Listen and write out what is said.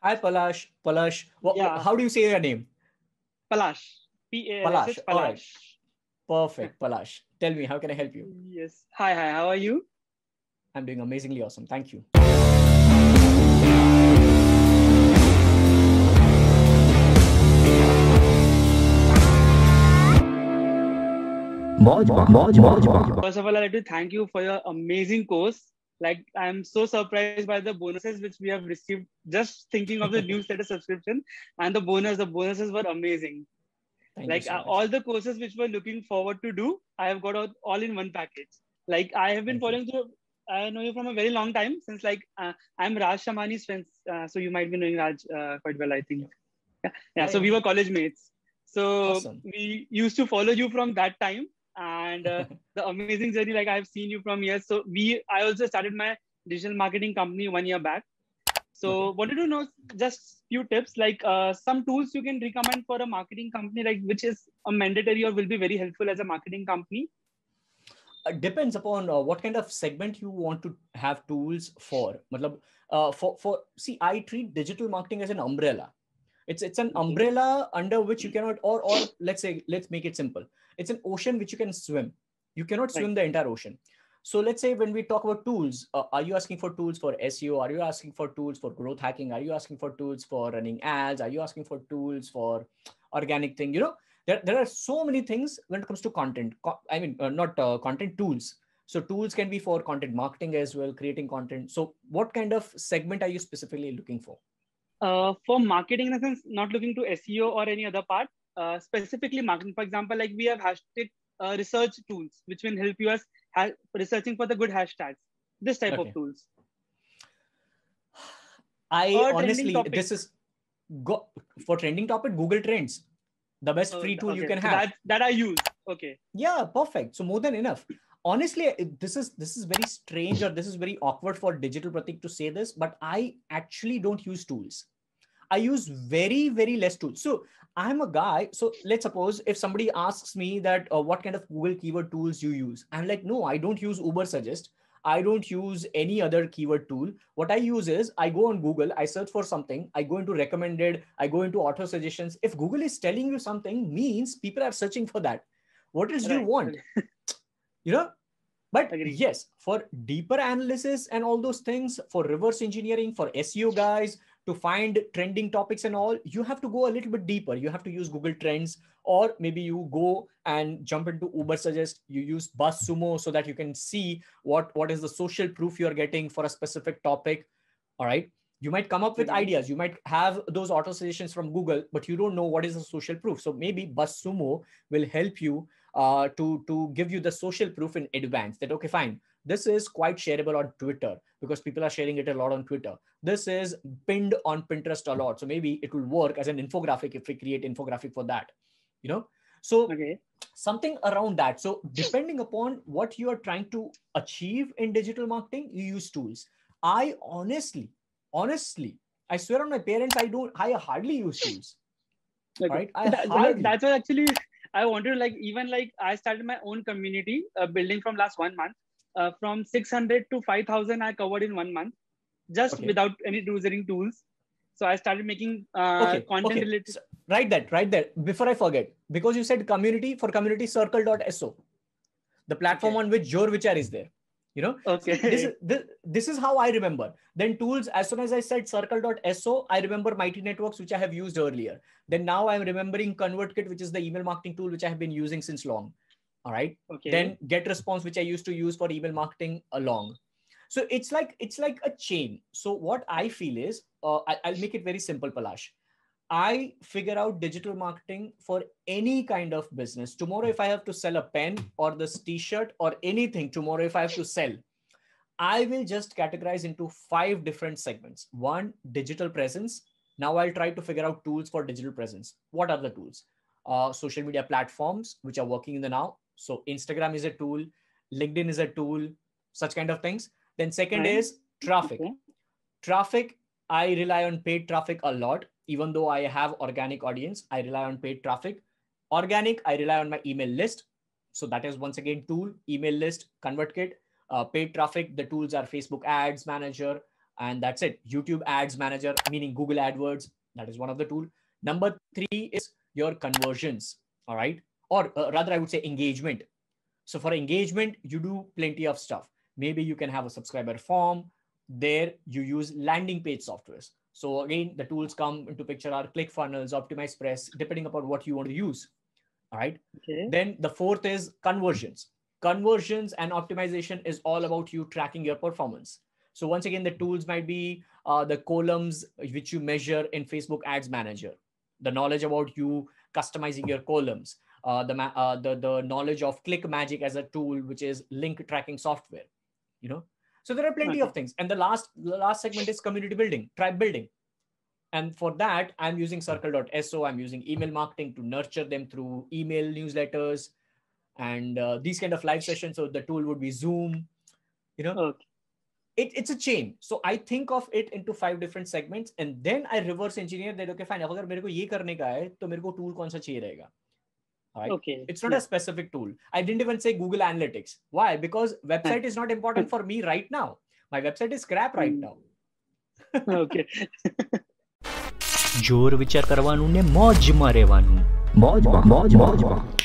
Hi, Palash. Palash. Yeah, How do you say your name? Palash. Palash. Palash. It's All right. Palash. Perfect. Palash. Tell me, how can I help you? Yes. Hi, hi. How are you? I'm doing amazingly awesome. Thank you. First of all, I'd like to thank you for your amazing course. Like, I'm so surprised by the bonuses which we have received just thinking of the newsletter subscription, and the bonuses were amazing. Thank you Like, so much. all the courses which we're looking forward to do, I have got all in one package. Like, I have been Thank you. following you. I know you from a very long time since like I'm Raj Shamani's friend, so you might be knowing Raj quite well, I think. Yeah. Yeah. Yeah. So Yeah. we were college mates. So Awesome. we used to follow you from that time, and the amazing journey. Like I've seen you from years. So I also started my digital marketing company 1 year back. Okay. So wanted to know just few tips, like some tools you can recommend for a marketing company, like which is a mandatory or will be very helpful as a marketing company. Depends upon what kind of segment you want to have tools for. Matlab, for see, I treat digital marketing as an umbrella. It's an Okay. umbrella under which you cannot, or let's say, let's make it simple. It's an ocean which you can swim. You cannot Right. swim the entire ocean. So let's say when we talk about tools, are you asking for tools for SEO? Are you asking for tools for growth hacking? Are you asking for tools for running ads? Are you asking for tools for organic thing? There are so many things when it comes to content. I mean, not content tools. So tools can be for content marketing as well, creating content. So what kind of segment are you specifically looking for? For marketing, in a sense, not looking to SEO or any other part, specifically marketing. For example, like we have hashtag research tools, which will help you us researching for the good hashtags. This type of Okay. tools. I Or trending honestly, topic. this is go for trending topic, Google Trends, the best free tool you Okay, can so have. that I use. Okay. Yeah, perfect. So more than enough. Honestly, this is very strange, or this is very awkward for Digital Pratik to say this, but I actually don't use tools. I use very, very less tools. So I'm a guy. So let's suppose if somebody asks me that what kind of Google keyword tools you use, I'm like, no, I don't use Uber Suggest. I don't use any other keyword tool. What I use is I go on Google, I search for something, I go into recommended, I go into auto suggestions. If Google is telling you something, means people are searching for that. What else do you Right. want? Okay. You know, but Agree. yes, for deeper analysis and all those things, for reverse engineering, for SEO guys to find trending topics and all, you have to go a little bit deeper. You have to use Google Trends, or maybe you go and jump into Uber Suggest. You use BuzzSumo so that you can see what is the social proof you're getting for a specific topic. All right. You might come up with Okay. ideas. You might have those auto suggestions from Google, but you don't know what is the social proof. So maybe BuzzSumo will help you to give you the social proof in advance that, okay, fine, this is quite shareable on Twitter because people are sharing it a lot on Twitter. This is pinned on Pinterest a lot. So maybe it will work as an infographic if we create infographic for that, you know? So Okay. something around that. So depending upon what you are trying to achieve in digital marketing, you use tools. I honestly, I swear on my parents, I hardly use tools. All Okay. right. I So hardly. that's what actually I wanted to, like, even like I started my own community building from last 1 month. From 600 to 5,000 I covered in 1 month, just Okay. without any using tools. So I started making Okay. content Okay. related. So, right there. Before I forget, because you said community, for community circle.so, the platform Okay. on which Jor Vichar is there. See, this Okay. is this is how I remember. Then tools, as soon as I said circle.so, I remember Mighty Networks, which I have used earlier. Then now I'm remembering ConvertKit, which is the email marketing tool, which I have been using since long. All right. Okay. Then GetResponse, which I used to use for email marketing along. So it's like a chain. So what I feel is, I'll make it very simple, Palash. I figure out digital marketing for any kind of business. Tomorrow, if I have to sell a pen or this t-shirt or anything, tomorrow, if I have to sell, I will just categorize into 5 different segments. One, digital presence. Now I'll try to figure out tools for digital presence. What are the tools? Social media platforms, which are working in the now. So Instagram is a tool, LinkedIn is a tool, such kind of things. Then second Fine. is traffic. Okay. Traffic, I rely on paid traffic a lot. Even though I have organic audience, I rely on paid traffic. Organic, I rely on my email list. So that is once again tool, email list, ConvertKit. Paid traffic, the tools are Facebook Ads Manager, and that's it. YouTube Ads Manager, meaning Google AdWords, that is one of the tool. Number 3 is your conversions, all right? Or rather, I would say engagement. So for engagement, you do plenty of stuff. Maybe you can have a subscriber form. There you use landing page softwares. So again, the tools come into picture are ClickFunnels, OptimizePress, depending upon what you want to use. All right. Okay. Then the 4th is conversions. Conversions and optimization is all about you tracking your performance. So once again, the tools might be the columns which you measure in Facebook Ads Manager, the knowledge about you customizing your columns, the knowledge of ClickMagick as a tool, which is link tracking software, you know. So there are plenty of things. And the last segment is community building, tribe building. And for that, I'm using Circle.so. I'm using email marketing to nurture them through email newsletters and these kind of live sessions. So the tool would be Zoom, you know. Okay. It's a chain. So I think of it into 5 different segments, and then I reverse engineer that. Okay, fine. अगर मेरे को ये करने का है, तो मेरे को tool कौन सा चाहिए रहेगा? Right? Okay. It's not a specific tool. I didn't even say Google Analytics. Why? Because website is not important for me right now. My website is crap right now. Okay. જોર વિચાર કરવાનું ને મોજમાં રહેવાનું. મોજમાં.